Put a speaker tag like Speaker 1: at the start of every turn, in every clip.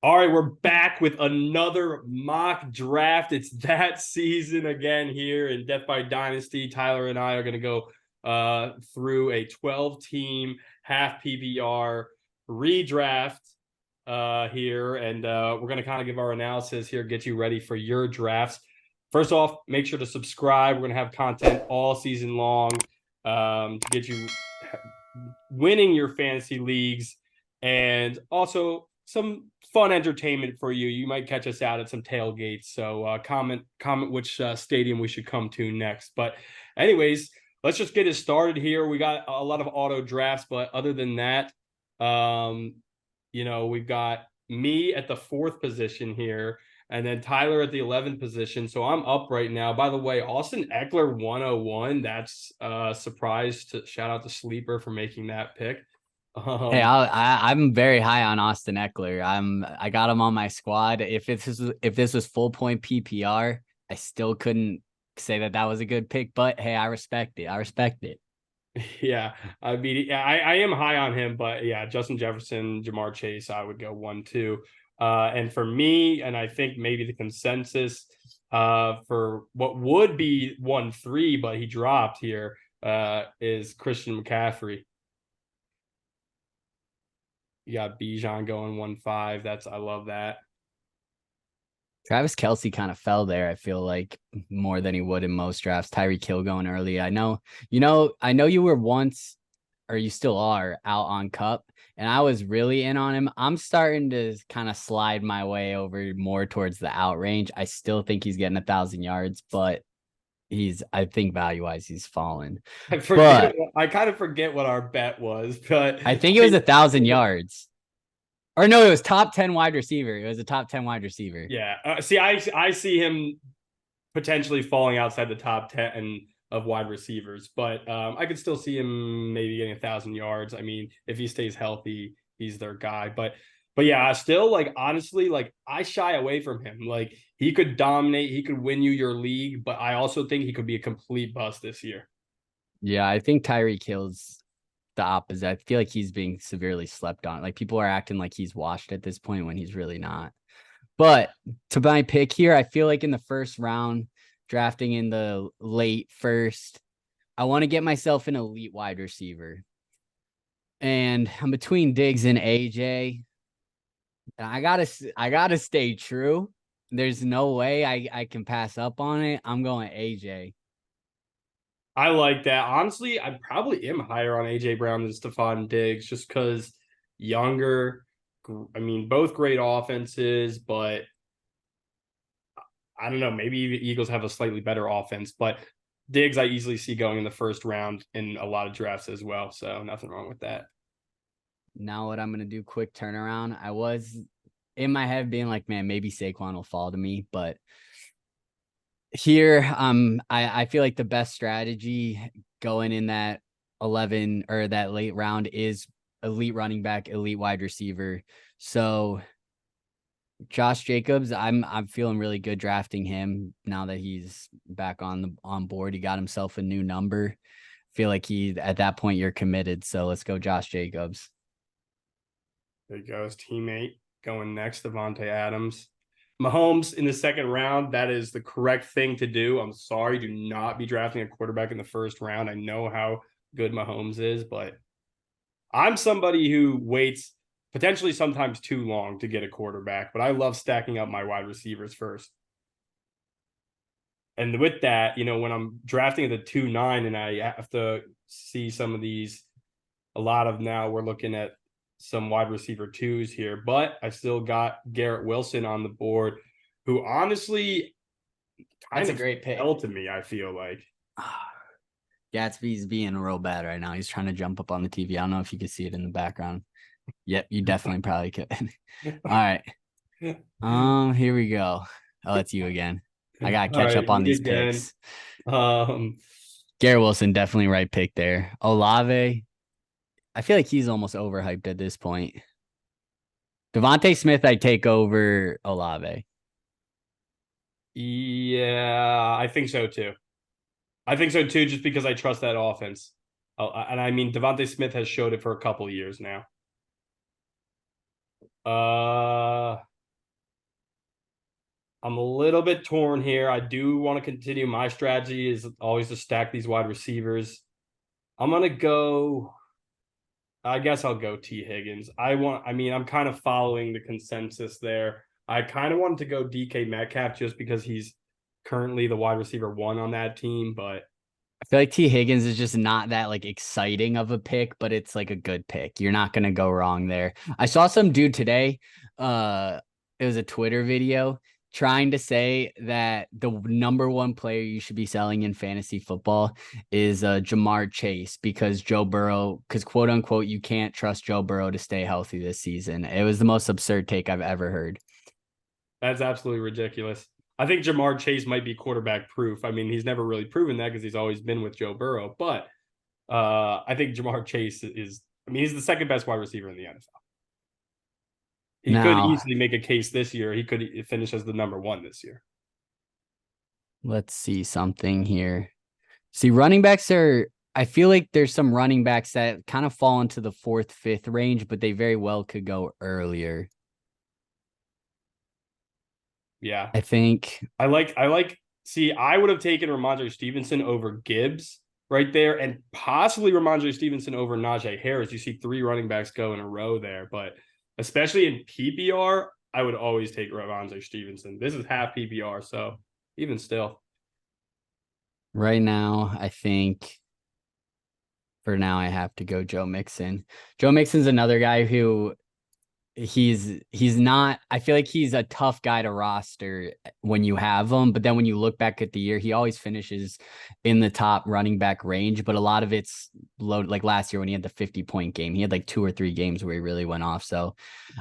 Speaker 1: All right, we're back with another mock draft. It's that season again here in Death by Dynasty. Tyler and I are going to go through a 12-team half PPR redraft here, and we're going to kind of give our analysis here, get you ready for your drafts. First off, make sure to subscribe. We're going to have content all season long to get you winning your fantasy leagues and also some fun entertainment for you. You might catch us out at some tailgates. So comment which stadium we should come to next. But anyways, let's just get it started here. We got a lot of auto drafts, but other than that, we've got me at the 4th position here. And then Tyler at the 11th position. So I'm up right now. By the way, Austin Eckler 101. That's a surprise. To shout out to Sleeper for making that pick.
Speaker 2: Hey, I'm very high on Austin Eckler. I got him on my squad. If this was full point PPR, I still couldn't say that was a good pick. But hey, I respect it. I respect it.
Speaker 1: Yeah, I mean, I am high on him, but yeah, Justin Jefferson, Jamar Chase, I would go 1-2. And for me, and I think maybe the consensus for what would be 1-3, but he dropped here, is Christian McCaffrey. You got Bijan going 1-5. I love that.
Speaker 2: Travis Kelce kind of fell there. I feel like more than he would in most drafts. Tyreek Hill going early. I know you were once, or you still are, out on Cup, and I was really in on him. I'm starting to kind of slide my way over more towards the out range. I still think he's getting 1,000 yards, but I think value wise, he's fallen. But
Speaker 1: I kind of forget what our bet was, but
Speaker 2: I think it was 1,000 yards. Or no, it was top 10 wide receiver. It was a top 10 wide receiver.
Speaker 1: yeah. See, I see him potentially falling outside the top 10 of wide receivers, but I could still see him maybe getting 1,000 yards. I mean, if he stays healthy, he's their guy. But yeah, still, like, honestly, like, I shy away from him. Like, he could dominate, he could win you your league, but I also think he could be a complete bust this year.
Speaker 2: Yeah, I think Tyreek Hill's the opposite. I feel like he's being severely slept on. Like, people are acting like he's washed at this point when he's really not. But to my pick here, I feel like in the first round, drafting in the late first, I want to get myself an elite wide receiver. And I'm between Diggs and AJ. And I gotta stay true. There's no way I can pass up on it. I'm going AJ.
Speaker 1: I like that. Honestly, I probably am higher on AJ Brown than Stephon Diggs just because younger. I mean, both great offenses, but I don't know. Maybe Eagles have a slightly better offense, but Diggs I easily see going in the first round in a lot of drafts as well. So nothing wrong with that.
Speaker 2: Now what I'm gonna do, quick turnaround. I was in my head being like, man, maybe Saquon will fall to me, but here, I feel like the best strategy going in that 11 or that late round is elite running back, elite wide receiver. So Josh Jacobs, I'm feeling really good drafting him now that he's back on board. He got himself a new number. Feel like he at that point you're committed. So let's go, Josh Jacobs.
Speaker 1: There you go. His teammate going next, Devontae Adams. Mahomes in the second round. That is the correct thing to do. I'm sorry, do not be drafting a quarterback in the first round. I know how good Mahomes is, but I'm somebody who waits potentially sometimes too long to get a quarterback, but I love stacking up my wide receivers first. And with that, when I'm drafting at the 2-9 and I have to see some of these, a lot of now we're looking at some wide receiver twos here, but I still got Garrett Wilson on the board, who honestly kind
Speaker 2: That's a
Speaker 1: of
Speaker 2: great pick.
Speaker 1: fell to me, I feel like.
Speaker 2: Gatsby's being real bad right now. He's trying to jump up on the TV. I don't know if you can see it in the background. Yep, you definitely probably could. All right. Here we go. Oh, it's you again. I gotta
Speaker 1: All
Speaker 2: catch
Speaker 1: right,
Speaker 2: up on
Speaker 1: me
Speaker 2: these
Speaker 1: again.
Speaker 2: picks.
Speaker 1: Um,
Speaker 2: Garrett Wilson, definitely right pick there. Olave, I feel like he's almost overhyped at this point. Devontae Smith, I take over Olave.
Speaker 1: yeah, I think so too. I think so too, just because I trust that offense. And I mean, Devontae Smith has showed it for a couple of years now. little bit torn here. I do want to continue. My strategy is always to stack these wide receivers. I'm gonna go. I guess I'll go T. Higgins. I'm kind of following the consensus there. I kind of wanted to go DK Metcalf just because he's currently the wide receiver one on that team, but
Speaker 2: I feel like T. Higgins is just not that like exciting of a pick, but it's like a good pick. You're not gonna go wrong there. I saw some dude today. It was a Twitter video trying to say that the number one player you should be selling in fantasy football is Jamar Chase because quote unquote, you can't trust Joe Burrow to stay healthy this season. It was the most absurd take I've ever heard.
Speaker 1: that's absolutely ridiculous. I think Jamar Chase might be quarterback proof. I mean, he's never really proven that because he's always been with Joe Burrow, but I think Jamar Chase is, I mean, he's the second best wide receiver in the NFL. He could
Speaker 2: Now,
Speaker 1: easily make a case this year. He could finish as the number one this year.
Speaker 2: let's see something here. See, running backs I feel like there's some running backs that kind of fall into the 4th, 5th range, but they very well could go earlier.
Speaker 1: Yeah.
Speaker 2: I think
Speaker 1: See, I would have taken Ramondre Stevenson over Gibbs right there, and possibly Ramondre Stevenson over Najee Harris. You see 3 running backs go in a row there, but especially in PPR, I would always take Ramondre Stevenson. This is half PPR, so even still.
Speaker 2: right now, I think for now I have to go Joe Mixon. Joe Mixon's another guy who he's not, I feel like he's a tough guy to roster when you have him, but then when you look back at the year, he always finishes in the top running back range, but a lot of it's low. Like last year when he had the 50-point game, he had like 2 or 3 games where he really went off. So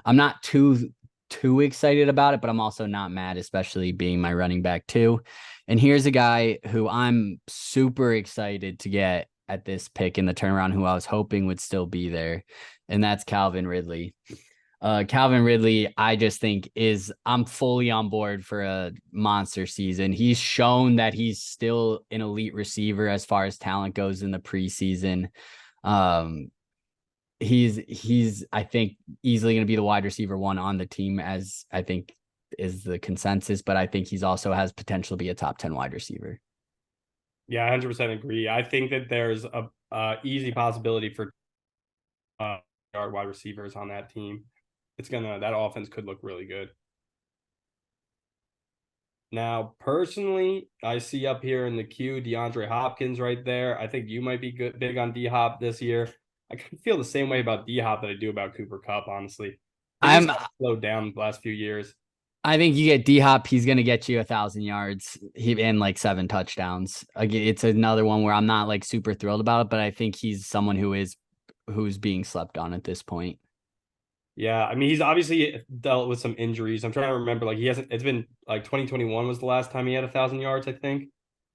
Speaker 2: I'm not too excited about it, but I'm also not mad, especially being my running back too. And here's a guy who I'm super excited to get at this pick in the turnaround, who I was hoping would still be there, and that's Calvin Ridley. Calvin Ridley, I just think I'm fully on board for a monster season. He's shown that he's still an elite receiver as far as talent goes in the preseason. He's I think easily going to be the wide receiver one on the team, as I think is the consensus, but I think he's also has potential to be a top 10 wide receiver.
Speaker 1: Yeah, 100% agree. I think that there's a easy possibility for wide receivers on that team. That offense could look really good. Now, personally, I see up here in the queue DeAndre Hopkins right there. I think you might be big on D Hop this year. I feel the same way about D Hop that I do about Cooper Kupp, honestly. He's slowed down the last few years.
Speaker 2: I think you get D Hop, he's going to get you 1,000 yards and like 7 touchdowns. Again, it's another one where I'm not like super thrilled about it, but I think he's someone who's being slept on at this point.
Speaker 1: Yeah, I mean, he's obviously dealt with some injuries. I'm trying to remember, like, it's been like 2021 was the last time he had 1,000 yards, I think.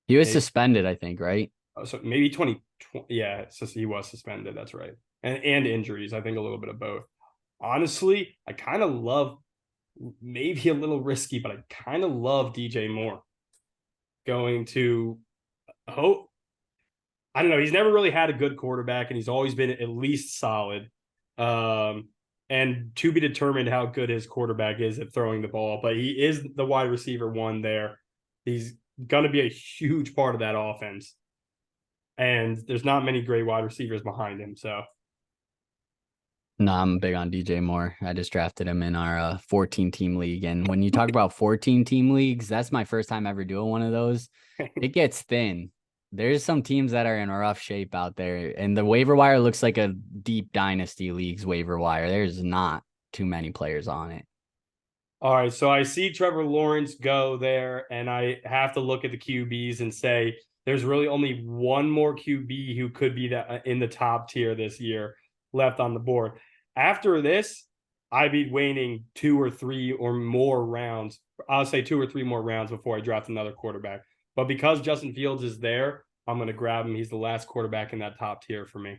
Speaker 2: He was suspended, I think, right?
Speaker 1: So maybe 2020. Yeah, so he was suspended. That's right. And injuries, I think a little bit of both. Honestly, I kind of love, maybe a little risky, but I kind of love DJ Moore going to hope. I don't know. He's never really had a good quarterback, and he's always been at least solid. And to be determined how good his quarterback is at throwing the ball, but he is the wide receiver one there. He's going to be a huge part of that offense. And there's not many great wide receivers behind him. So,
Speaker 2: no, I'm big on DJ Moore. I just drafted him in our 14-team league. And when you talk about 14-team leagues, that's my first time ever doing one of those. It gets thin. There's some teams that are in rough shape out there, and the waiver wire looks like a deep dynasty leagues waiver wire. There's not too many players on it.
Speaker 1: All right, so I see Trevor Lawrence go there, and I have to look at the QBs and say there's really only one more QB who could be that in the top tier this year left on the board. After this, I'd be waiting 2 or 3 or more rounds. I'll say 2 or 3 more rounds before I draft another quarterback. But because Justin Fields is there, I'm going to grab him. He's the last quarterback in that top tier for me.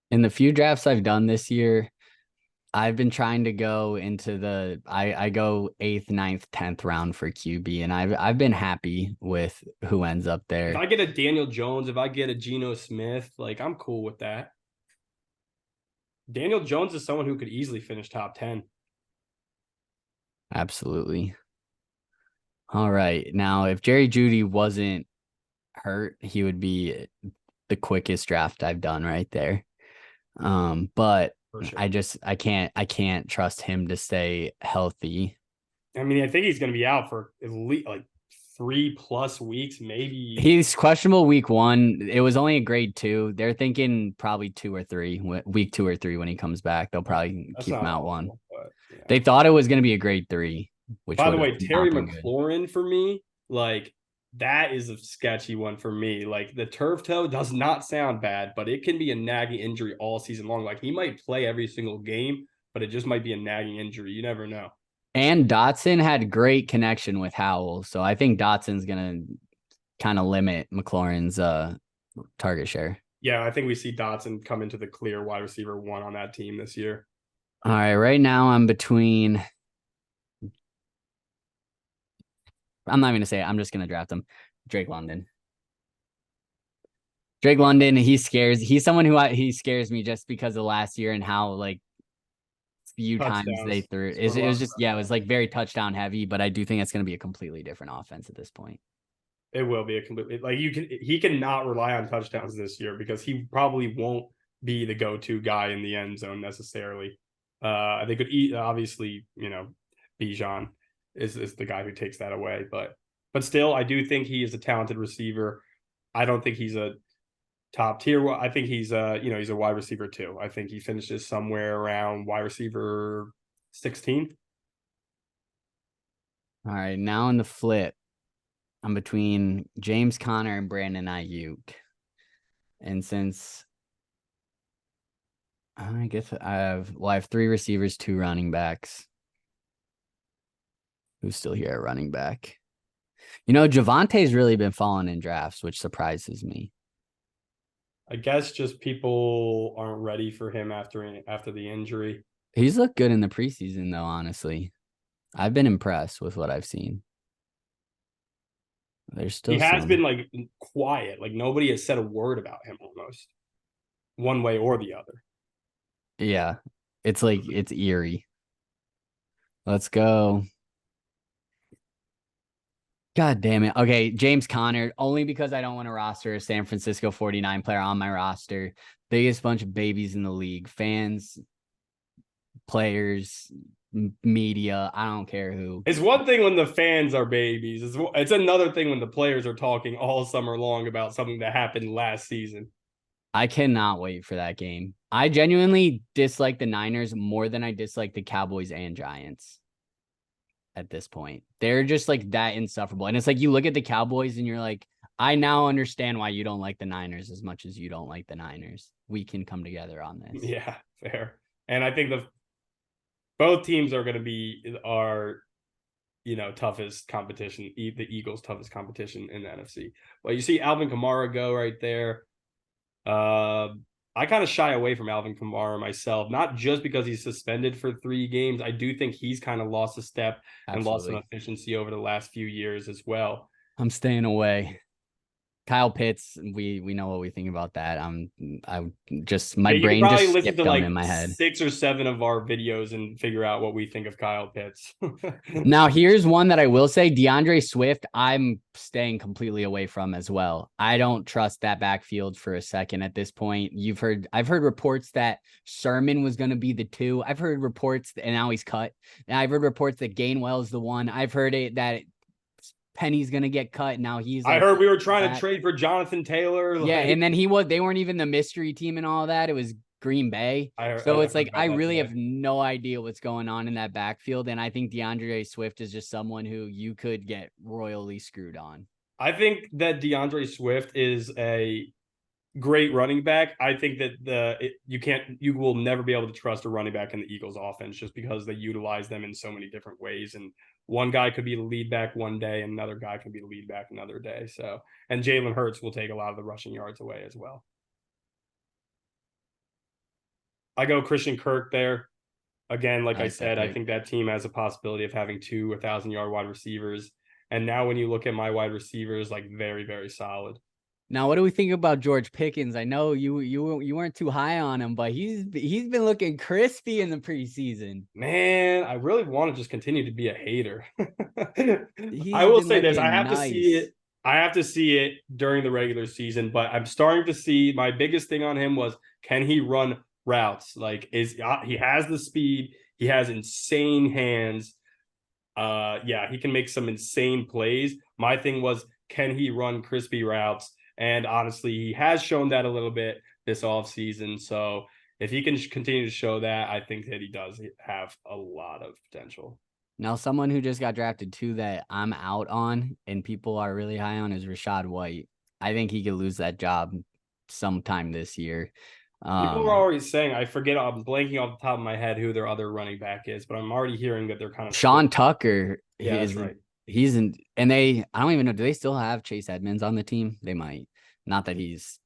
Speaker 2: In the few drafts I've done this year, I've been trying to go into I go 8th, 9th, 10th round for QB, and I've been happy with who ends up there.
Speaker 1: If I get a Daniel Jones, if I get a Geno Smith, like, I'm cool with that. Daniel Jones is someone who could easily finish top 10.
Speaker 2: Absolutely. All right. Now, if Jerry Judy wasn't hurt, he would be the quickest draft I've done right there. But
Speaker 1: for sure.
Speaker 2: I can't trust him to stay healthy.
Speaker 1: I mean, I think he's going to be out for at least like 3+ weeks, maybe.
Speaker 2: He's questionable week 1. It was only a grade 2. They're thinking probably 2 or 3, week 2 or 3 when he comes back. They'll probably
Speaker 1: That's
Speaker 2: keep him
Speaker 1: not
Speaker 2: out 1.
Speaker 1: awful, but yeah.
Speaker 2: They thought it was going to be a grade 3, which
Speaker 1: By the
Speaker 2: would have
Speaker 1: way,
Speaker 2: not
Speaker 1: Terry
Speaker 2: been good.
Speaker 1: McLaurin for me, like that is a sketchy one for me. Like the turf toe does not sound bad, but it can be a nagging injury all season long. Like he might play every single game, but it just might be a nagging injury. You never know.
Speaker 2: And Dotson had great connection with Howell, so I think Dotson's going to kind of limit McLaurin's target share.
Speaker 1: Yeah, I think we see Dotson come into the clear wide receiver 1 on that team this year.
Speaker 2: All right, right now I'm between. I'm not even gonna say it. I'm just gonna draft him. Drake London. Drake London. He's someone who he scares me just because of last year and how like few times they
Speaker 1: Touchdowns.
Speaker 2: threw.
Speaker 1: Scored a
Speaker 2: It
Speaker 1: lot
Speaker 2: was
Speaker 1: of
Speaker 2: just yeah, it was
Speaker 1: touchdowns.
Speaker 2: like very touchdown heavy. But I do think it's gonna be a completely different offense at this point.
Speaker 1: It will be a completely like he cannot rely on touchdowns this year because he probably won't be the go-to guy in the end zone necessarily. They could obviously, Bijan is the guy who takes that away, but still I do think he is a talented receiver. I don't think he's a top tier. I think he's he's a wide receiver too. I think he finishes somewhere around wide receiver 16.
Speaker 2: All right, now in the flip, I'm between James Conner and Brandon Ayuk, and since I guess I have 3 receivers, 2 running backs. Who's still here at running back? Javante's really been falling in drafts, which surprises me.
Speaker 1: I guess just people aren't ready for him after the injury.
Speaker 2: He's looked good in the preseason, though, honestly. I've been impressed with what I've seen. There's
Speaker 1: He
Speaker 2: still
Speaker 1: has
Speaker 2: some.
Speaker 1: been like quiet, like nobody has said a word about him almost, one way or the other.
Speaker 2: Yeah. It's like, it's eerie. Let's go. God damn it. Okay, James Conner, only because I don't want to roster a San Francisco 49 player on my roster. Biggest bunch of babies in the league. Fans, players, media. I don't care who.
Speaker 1: It's one thing when the fans are babies. It's another thing when the players are talking all summer long about something that happened last season.
Speaker 2: I cannot wait for that game. I genuinely dislike the Niners more than I dislike the Cowboys and Giants at this point. They're just like that insufferable. And it's like you look at the Cowboys and you're like, I now understand why you don't like the Niners as much as you don't like the Niners. We can come together on this.
Speaker 1: Yeah, fair. And I think both teams are going to be our toughest competition. The Eagles' toughest competition in the NFC. Well, you see Alvin Kamara go right there. I kind of shy away from Alvin Kamara myself, not just because he's suspended for 3 games. I do think he's kind of lost a step and lost some
Speaker 2: Absolutely.
Speaker 1: efficiency over the last few years as well.
Speaker 2: I'm staying away. Kyle Pitts, we know what we think about that. I just my
Speaker 1: Yeah, you could
Speaker 2: brain
Speaker 1: probably
Speaker 2: just
Speaker 1: listen to
Speaker 2: skipped him
Speaker 1: like
Speaker 2: in my head.
Speaker 1: 6 or 7 of our videos and figure out what we think of Kyle Pitts.
Speaker 2: Now, here's one that I will say, DeAndre Swift, I'm staying completely away from as well. I don't trust that backfield for a second at this point. I've heard reports that Sermon was going to be the 2. I've heard reports, and now he's cut. And I've heard reports that Gainwell is the 1. I've heard that Penny's going to get cut. Now he's
Speaker 1: I
Speaker 2: like,
Speaker 1: heard we were trying to trade for Jonathan Taylor.
Speaker 2: yeah.
Speaker 1: Like
Speaker 2: And then they weren't even the mystery team and all that. It was Green Bay.
Speaker 1: I
Speaker 2: So it's
Speaker 1: heard
Speaker 2: like,
Speaker 1: about
Speaker 2: I
Speaker 1: that
Speaker 2: really
Speaker 1: today.
Speaker 2: have no idea what's going on in that backfield. And I think DeAndre Swift is just someone who you could get royally screwed on.
Speaker 1: I think that DeAndre Swift is a great running back. I think that you will never be able to trust a running back in the Eagles offense just because they utilize them in so many different ways. And one guy could be the lead back one day, and another guy could be the lead back another day. So, and Jalen Hurts will take a lot of the rushing yards away as well. I go Christian Kirk there. Again, like
Speaker 2: I
Speaker 1: I
Speaker 2: like that
Speaker 1: said, I
Speaker 2: pick.
Speaker 1: think that team has a possibility of having 2 1,000-yard wide receivers. And now when you look at my wide receivers, like very, very solid.
Speaker 2: Now, what do we think about George Pickens? I know you weren't too high on him, but he's been looking crispy in the preseason.
Speaker 1: Man, I really want to just continue to be a hater. I
Speaker 2: He's
Speaker 1: will
Speaker 2: been
Speaker 1: say this, I
Speaker 2: looking
Speaker 1: have to see
Speaker 2: nice.
Speaker 1: it. I have to see it during the regular season, but I'm starting to see my biggest thing on him was can he run routes? Like is he has the speed, he has insane hands. Yeah, he can make some insane plays. My thing was can he run crispy routes? And honestly, he has shown that a little bit this offseason. So if he can continue to show that, I think that he does have a lot of potential.
Speaker 2: Now, someone who just got drafted too that I'm out on and people are really high on is Rashad White. I think he could lose that job sometime this year.
Speaker 1: People are
Speaker 2: Um,
Speaker 1: already saying, I forget, I'm blanking off the top of my head who their other running back is, but I'm already hearing that they're kind of split.
Speaker 2: Sean Tucker
Speaker 1: Yeah,
Speaker 2: he
Speaker 1: that's
Speaker 2: is
Speaker 1: right.
Speaker 2: he's in, and I don't even know, do they still have Chase Edmonds on the team? They might. Not that he's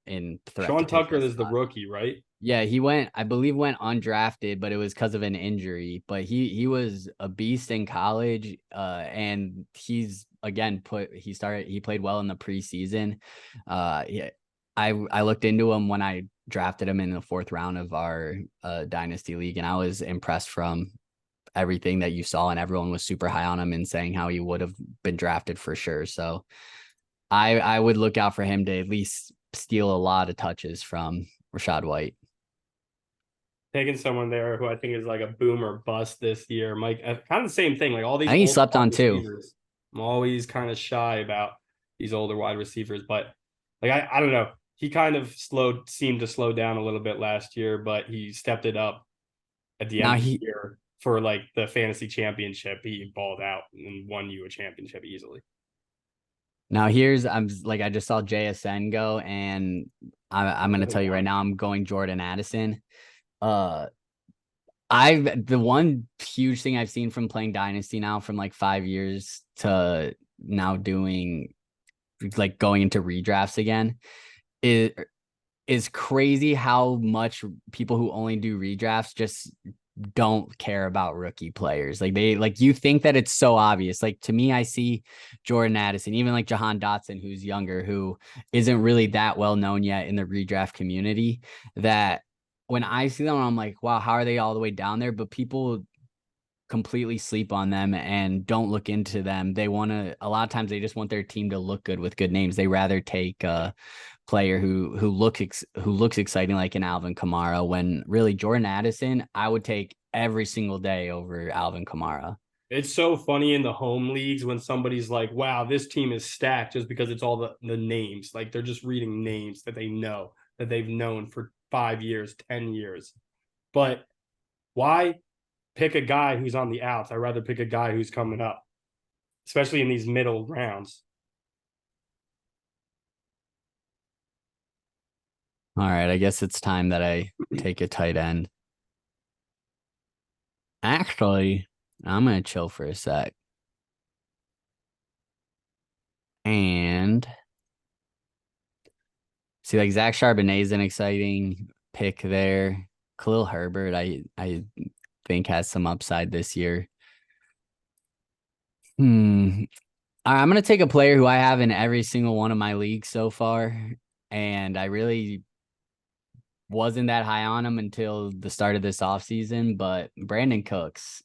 Speaker 2: in threat to
Speaker 1: Sean
Speaker 2: take
Speaker 1: Tucker
Speaker 2: his
Speaker 1: is the
Speaker 2: spot.
Speaker 1: rookie, right?
Speaker 2: Yeah, he went, I believe went undrafted, but it was because of an injury. But he was a beast in college. And he's again he played well in the preseason. Yeah, I looked into him when I drafted him in the fourth round of our dynasty league, and I was impressed from everything that you saw, and everyone was super high on him and saying how he would have been drafted for sure. So I would look out for him to at least steal a lot of touches from Rashad White.
Speaker 1: Taking someone there who I think is like a boom or bust this year. Mike, kind of the same thing. Like all
Speaker 2: I
Speaker 1: these
Speaker 2: think he
Speaker 1: old
Speaker 2: slept
Speaker 1: wide
Speaker 2: on two.
Speaker 1: receivers. I'm always kind of shy about these older wide receivers, but like I don't know. He kind of seemed to slow down a little bit last year, but he stepped it up at the
Speaker 2: Now
Speaker 1: end of the
Speaker 2: he
Speaker 1: year for like the fantasy championship. He balled out and won you a championship easily.
Speaker 2: Now here's I just saw JSN go, and I'm gonna tell you right now I'm going Jordan Addison. Uh, I've the one huge thing I've seen from playing Dynasty now from like 5 years to now doing like going into redrafts again is crazy how much people who only do redrafts just don't care about rookie players. Like you think that it's so obvious. Like to me, I see Jordan Addison, even like Jahan Dotson, who's younger, who isn't really that well known yet in the redraft community, that when I see them, I'm like, wow, how are they all the way down there? But people completely sleep on them and don't look into them. They want to, a lot of times they just want their team to look good with good names. They rather take player who looks exciting like an Alvin Kamara, when really Jordan Addison I would take every single day over Alvin Kamara.
Speaker 1: It's so funny in the home leagues when somebody's like, wow, this team is stacked just because it's all the names. Like they're just reading names that they know, that they've known for 5 years, 10 years. But why pick a guy who's on the outs? I'd rather pick a guy who's coming up, especially in these middle rounds.
Speaker 2: All right, I guess it's time that I take a tight end. Actually, I'm gonna chill for a sec. And see, like Zach Charbonnet is an exciting pick there. Khalil Herbert, I think has some upside this year. I'm gonna take a player who I have in every single one of my leagues so far, and I really wasn't that high on him until the start of this offseason. But Brandon Cooks,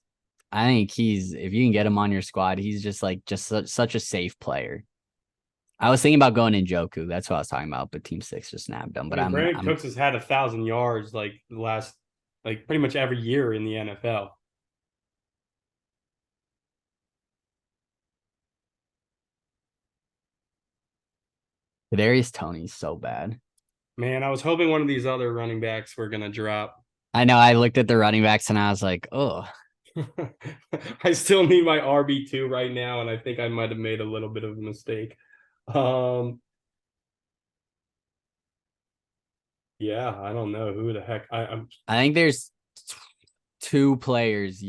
Speaker 2: I think he's, if you can get him on your squad, he's just such a safe player. I was thinking about going in Joku. That's what I was talking about, but Team Six just nabbed him.
Speaker 1: I
Speaker 2: But
Speaker 1: mean, Brandon
Speaker 2: I'm
Speaker 1: Cooks has had 1,000 yards like the last, like pretty much every year in the NFL.
Speaker 2: Kadarius Toney's so bad.
Speaker 1: Man, I was hoping one of these other running backs were gonna drop.
Speaker 2: I know. I looked at the running backs and I was like, oh,
Speaker 1: I still need my RB2 right now, and I think I might have made a little bit of a mistake. Um, yeah, I don't know who the heck I'm.
Speaker 2: I think there's two players,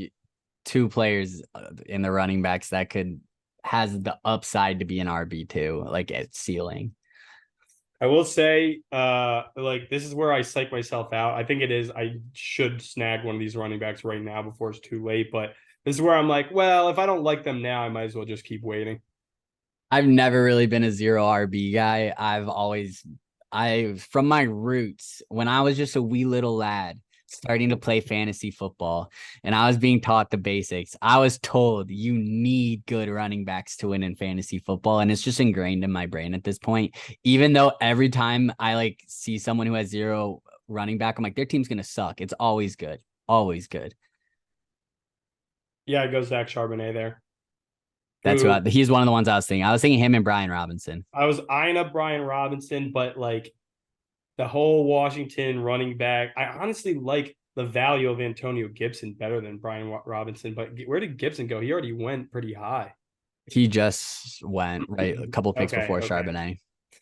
Speaker 2: two players in the running backs that could has the upside to be an RB2, like at ceiling.
Speaker 1: I will say, like this is where I psych myself out. I think it is. I should snag one of these running backs right now before it's too late. But this is where I'm like, well, if I don't like them now, I might as well just keep waiting.
Speaker 2: I've never really been a zero RB guy. From my roots, when I was just a wee little lad starting to play fantasy football and I was being taught the basics, I was told you need good running backs to win in fantasy football. And it's just ingrained in my brain at this point. Even though every time I like see someone who has zero running back, I'm like, their team's going to suck. It's always good. Always good.
Speaker 1: Yeah, it goes Zach Charbonnet there.
Speaker 2: That's
Speaker 1: Who
Speaker 2: he's one of the ones I was thinking. I was thinking him and Brian Robinson.
Speaker 1: I was eyeing up Brian Robinson, but like the whole Washington running back, I honestly like the value of Antonio Gibson better than Brian Robinson. But where did Gibson go? He already went pretty high.
Speaker 2: He just went right a couple picks
Speaker 1: Okay,
Speaker 2: before
Speaker 1: okay.
Speaker 2: Charbonnet.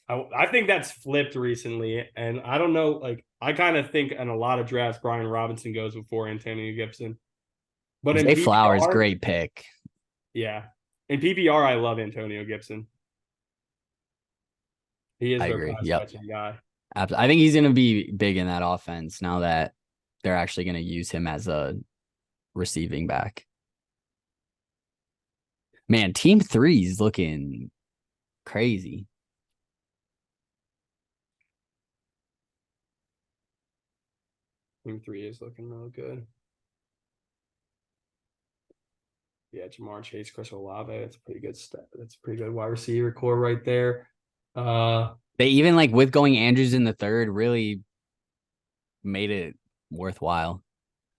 Speaker 1: I think that's flipped recently, and I don't know. Like I kind of think in a lot of drafts, Brian Robinson goes before Antonio Gibson. But in
Speaker 2: Zay Flowers,
Speaker 1: PPR,
Speaker 2: great pick.
Speaker 1: yeah, in PPR, I love Antonio Gibson. He is
Speaker 2: I
Speaker 1: their
Speaker 2: agree.
Speaker 1: pass
Speaker 2: Yep.
Speaker 1: catching guy.
Speaker 2: I think he's going to be big in that offense now that they're actually going to use him as a receiving back. Man, team 3 is looking crazy.
Speaker 1: Team 3 is looking real good. Yeah, Jamar Chase, Chris Olave. That's a pretty good step. That's a pretty good wide receiver core right there.
Speaker 2: They even like with going Andrews in the third really made it worthwhile.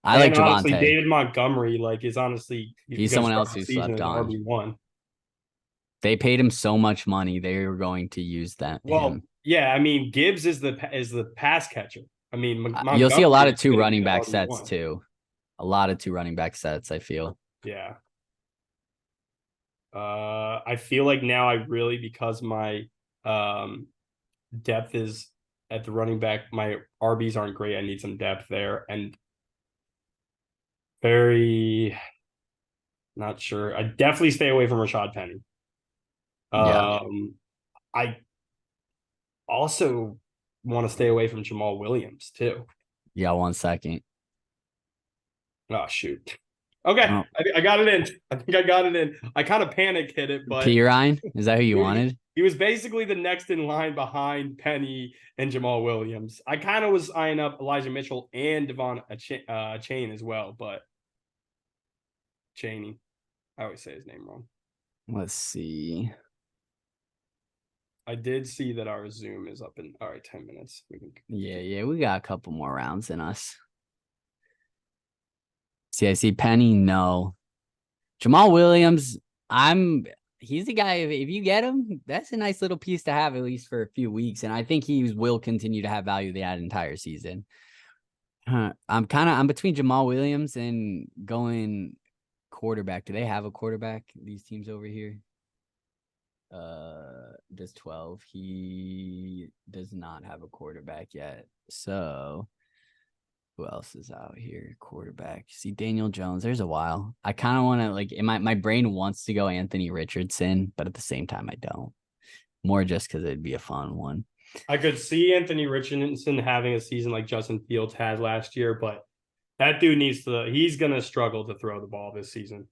Speaker 2: I like
Speaker 1: And honestly,
Speaker 2: Javante.
Speaker 1: David Montgomery like is honestly
Speaker 2: He's
Speaker 1: going to
Speaker 2: someone
Speaker 1: start
Speaker 2: else
Speaker 1: the
Speaker 2: who
Speaker 1: season
Speaker 2: slept
Speaker 1: as
Speaker 2: on.
Speaker 1: RB1.
Speaker 2: They paid him so much money. They were going to use that
Speaker 1: Well,
Speaker 2: him.
Speaker 1: yeah, I mean Gibbs is the pass catcher. I mean
Speaker 2: You'll see
Speaker 1: Montgomery
Speaker 2: a lot of
Speaker 1: is
Speaker 2: two
Speaker 1: going to be
Speaker 2: running
Speaker 1: the
Speaker 2: back sets
Speaker 1: RB1.
Speaker 2: too. A lot of two running back sets, I feel.
Speaker 1: Yeah. I feel like now I really because my um depth is at the running back, my RBs aren't great. I need some depth there, and very not sure. I definitely stay away from Rashad Penny.
Speaker 2: Yeah.
Speaker 1: I also want to stay away from Jamal Williams too.
Speaker 2: Yeah, 1 second.
Speaker 1: Oh shoot. Okay,
Speaker 2: Oh,
Speaker 1: I got it in. I think I got it in. I kind of panic hit it, but
Speaker 2: P Ryan, is that who you wanted?
Speaker 1: he was basically the next in line behind Penny and Jamal Williams. I kind of was eyeing up Elijah Mitchell and Devon Chain as well, but Chaney. I always say his name wrong.
Speaker 2: Let's see.
Speaker 1: I did see that our Zoom is up in 10 minutes. We can
Speaker 2: Yeah, we got a couple more rounds in us. See, I see Penny. No. Jamal Williams, he's the guy. If you get him, that's a nice little piece to have at least for a few weeks. And I think he will continue to have value that entire season. I'm between Jamal Williams and going quarterback. Do they have a quarterback? These teams over here? Does 12. He does not have a quarterback yet. So who else is out here? Quarterback. See Daniel Jones. There's a while. I kind of want to like my brain wants to go Anthony Richardson, but at the same time I don't. More just because it'd be a fun one.
Speaker 1: I could see Anthony Richardson having a season like Justin Fields had last year, but that dude he's gonna struggle to throw the ball this season.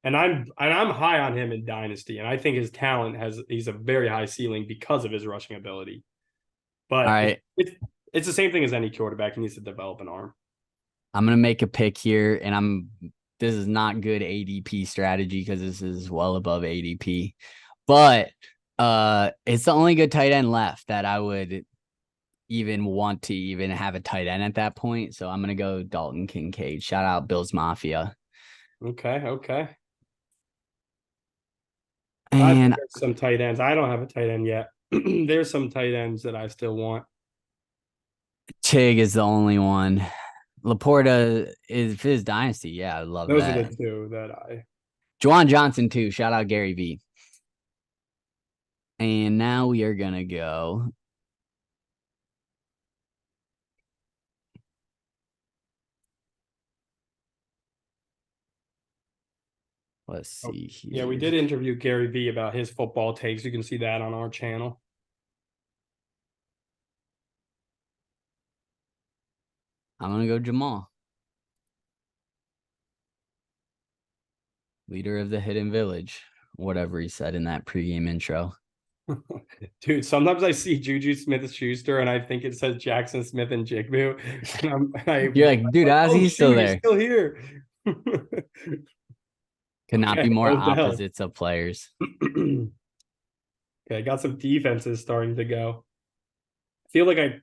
Speaker 1: And I'm high on him in Dynasty, and I think his talent he's a very high ceiling because of his rushing ability.
Speaker 2: All
Speaker 1: But
Speaker 2: right.
Speaker 1: it's the same thing as any quarterback. He needs to develop an arm.
Speaker 2: I'm gonna make a pick here, and this is not good ADP strategy because this is well above ADP. But it's the only good tight end left that I would even want to even have a tight end at that point. So I'm gonna go Dalton Kincaid. Shout out Bills Mafia.
Speaker 1: Okay. I think
Speaker 2: And
Speaker 1: there's some tight ends. I don't have a tight end yet. There's some tight ends that I still want.
Speaker 2: Chig is the only one. Laporta is his dynasty. Yeah, I love
Speaker 1: Those are the
Speaker 2: that.
Speaker 1: two that I.
Speaker 2: Juwan Johnson too. Shout out Gary V. And now we are gonna go. Let's see
Speaker 1: Yeah, we
Speaker 2: here.
Speaker 1: did interview Gary V about his football takes. You can see that on our channel.
Speaker 2: I'm gonna go Jamal. Leader of the Hidden Village. whatever he said in that pregame intro.
Speaker 1: Dude, sometimes I see Juju Smith-Schuster and I think it says Jackson Smith and Jigbu, and
Speaker 2: You're like, dude,
Speaker 1: like,
Speaker 2: how's
Speaker 1: oh
Speaker 2: he still
Speaker 1: shoot, he's
Speaker 2: there?
Speaker 1: still here.
Speaker 2: Could not
Speaker 1: Okay,
Speaker 2: be more
Speaker 1: Odell.
Speaker 2: opposites of players.
Speaker 1: Okay, got some defenses starting to go. I feel like I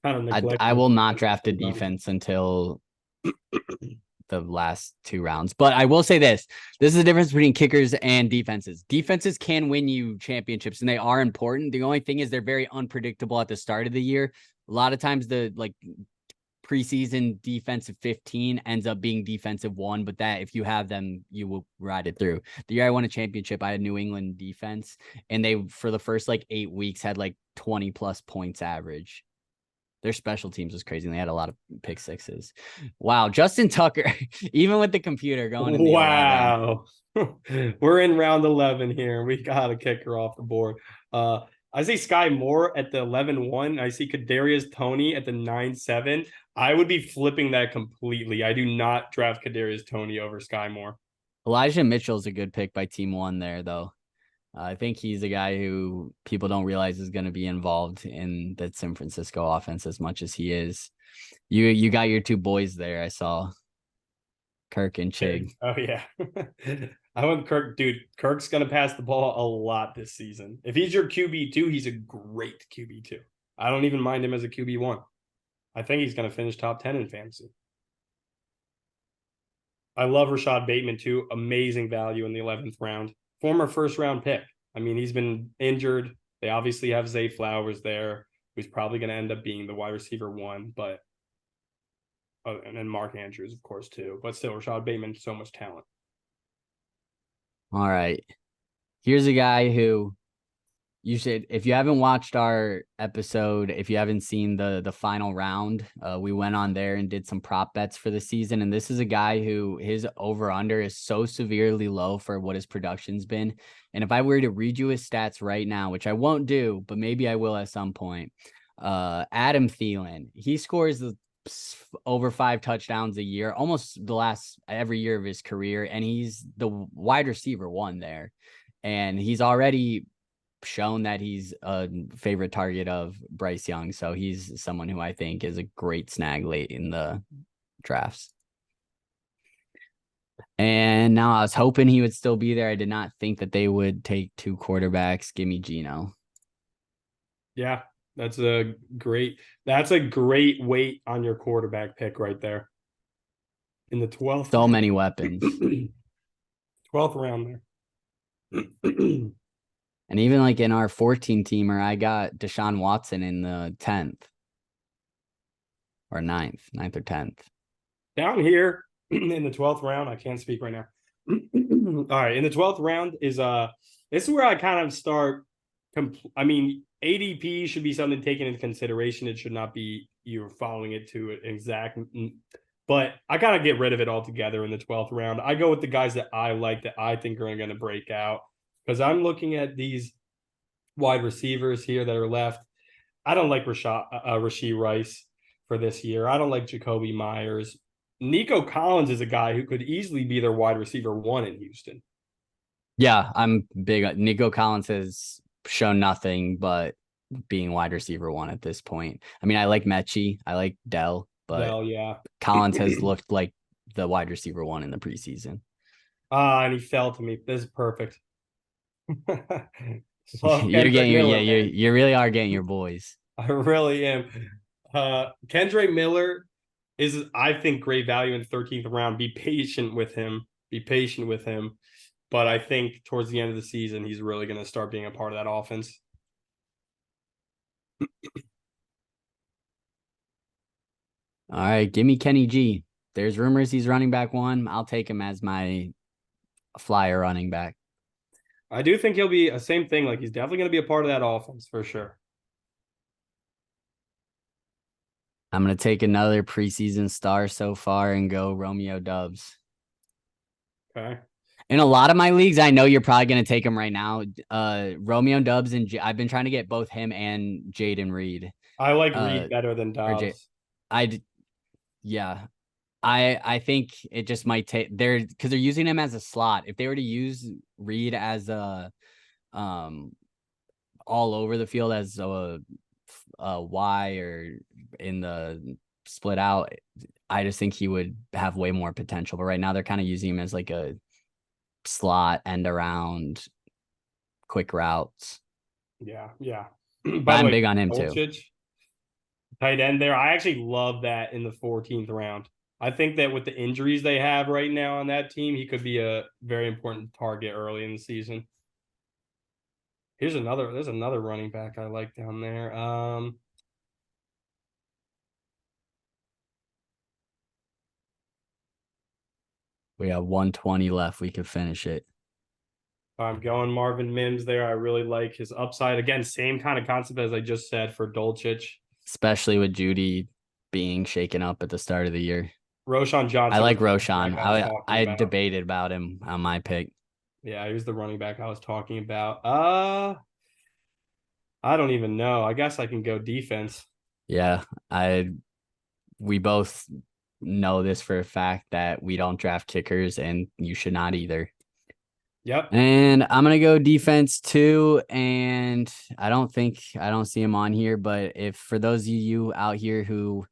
Speaker 1: kind of
Speaker 2: I
Speaker 1: neglected
Speaker 2: will not
Speaker 1: defenses
Speaker 2: draft a
Speaker 1: sometimes.
Speaker 2: defense until the last 2 rounds. But I will say this is the difference between kickers and defenses. Defenses can win you championships and they are important. The only thing is they're very unpredictable at the start of the year. A lot of times the preseason defensive 15 ends up being defensive 1, but that if you have them, you will ride it through. The year I won a championship, I had New England defense, and they for the first 8 weeks had 20 plus points average. Their special teams was crazy, and they had a lot of pick sixes. Wow, Justin Tucker, even with the computer going in the 11.
Speaker 1: Wow. We're in round 11 here. We got a kicker off the board. I see Sky Moore at the 11-1. I see Kadarius Toney at the 9-7. I would be flipping that completely. I do not draft Kadarius Toney over Sky Moore.
Speaker 2: Elijah Mitchell's a good pick by team 1 there, though. I think he's a guy who people don't realize is going to be involved in the San Francisco offense as much as he is. You got your 2 boys there. I saw Kirk and Chig.
Speaker 1: Oh yeah. I went Kirk, dude. Kirk's gonna pass the ball a lot this season. If he's your QB2, he's a great QB2. I don't even mind him as a QB1. I think he's gonna finish top 10 in fantasy. I love Rashad Bateman too. Amazing value in the 11th round. Former first round pick. I mean, he's been injured. They obviously have Zay Flowers there, who's probably going to end up being the wide receiver 1, but and then Mark Andrews, of course, too. But still, Rashad Bateman, so much talent.
Speaker 2: All right. Here's a guy who you should, if you haven't watched our episode, if you haven't seen the final round, we went on there and did some prop bets for the season. And this is a guy who his over under is so severely low for what his production's been. And if I were to read you his stats right now, which I won't do, but maybe I will at some point, Adam Thielen, he scores over 5 touchdowns a year, almost the last every year of his career. And he's the wide receiver 1 there. And he's already shown that he's a favorite target of Bryce Young. So he's someone who I think is a great snag late in the drafts. And now I was hoping he would still be there. I did not think that they would take 2 quarterbacks. Give me Geno.
Speaker 1: Yeah, that's a great weight on your quarterback pick right there. In the 12th.
Speaker 2: So many weapons.
Speaker 1: 12th round there.
Speaker 2: And even in our 14 teamer, I got Deshaun Watson in the 10th or 9th or 10th.
Speaker 1: Down here in the 12th round, I can't speak right now. All right, in the 12th round is this is where I kind of start. I mean, ADP should be something taken into consideration. It should not be you're following it to an exact. But I kind of get rid of it altogether in the 12th round. I go with the guys that I like that I think are going to break out because I'm looking at these wide receivers here that are left. I don't like Rashee Rice for this year. I don't like Jacoby Myers. Nico Collins is a guy who could easily be their wide receiver 1 in Houston.
Speaker 2: Yeah, I'm big. Nico Collins has shown nothing but being wide receiver 1 at this point. I mean, I like Mechie. I like Dell. But
Speaker 1: yeah,
Speaker 2: Collins has looked like the wide receiver 1 in the preseason.
Speaker 1: And he fell to me. This is perfect.
Speaker 2: You're getting you really are getting your boys.
Speaker 1: I really am. Kendra Miller is, I think, great value in the 13th round. Be patient with him. But I think towards the end of the season, he's really going to start being a part of that offense.
Speaker 2: All right, give me Kenny G. There's rumors he's running back 1. I'll take him as my flyer running back.
Speaker 1: I do think he'll be a same thing. He's definitely going to be a part of that offense for sure.
Speaker 2: I'm going to take another preseason star so far and go Romeo Doubs.
Speaker 1: Okay.
Speaker 2: In a lot of my leagues, I know you're probably going to take him right now. Romeo Doubs and I've been trying to get both him and Jaden Reed.
Speaker 1: I like Reed better than Dobbs.
Speaker 2: Yeah. I think it just might take because they're using him as a slot. If they were to use Reed as a all over the field as a Y or in the split out, I just think he would have way more potential. But right now they're kind of using him as like a slot end around quick routes.
Speaker 1: Yeah, yeah.
Speaker 2: But
Speaker 1: By the
Speaker 2: I'm
Speaker 1: way,
Speaker 2: big on him too.
Speaker 1: Dolchich, tight end there. I actually love that in the 14th round. I think that with the injuries they have right now on that team, he could be a very important target early in the season. There's another running back I like down there.
Speaker 2: We have 120 left. We could finish it.
Speaker 1: I'm going Marvin Mims there. I really like his upside. Again, same kind of concept as I just said for Dolchich.
Speaker 2: Especially with Judy being shaken up at the start of the year.
Speaker 1: Roshan Johnson.
Speaker 2: I like Roshan. I
Speaker 1: about.
Speaker 2: debated about him on my pick.
Speaker 1: Yeah, he was the running back I was talking about. I don't even know. I guess I can go defense.
Speaker 2: Yeah, we both know this for a fact that we don't draft kickers, and you should not either.
Speaker 1: Yep.
Speaker 2: And I'm gonna go defense too. And I don't see him on here, but if for those of you out here who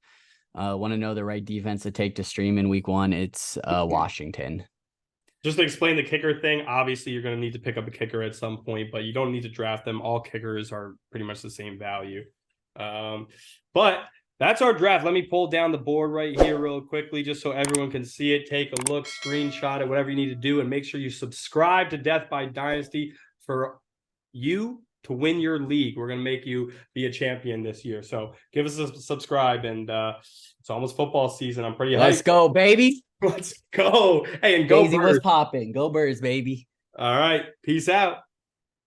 Speaker 2: want to know the right defense to take to stream in week 1, it's Washington.
Speaker 1: Just to explain the kicker thing, obviously you're going to need to pick up a kicker at some point, but you don't need to draft them. All kickers are pretty much the same value. But that's our draft. Let me pull down the board right here real quickly just so everyone can see it. Take a look, screenshot it, whatever you need to do, and make sure you subscribe to Death by Dynasty for you to win your league. We're going to make you be a champion this year. So give us a subscribe, and it's almost football season. I'm pretty hyped.
Speaker 2: Let's go, baby.
Speaker 1: Let's go. Hey, and go
Speaker 2: Daisy
Speaker 1: Birds.
Speaker 2: was popping. Go Birds, baby.
Speaker 1: All right. Peace out.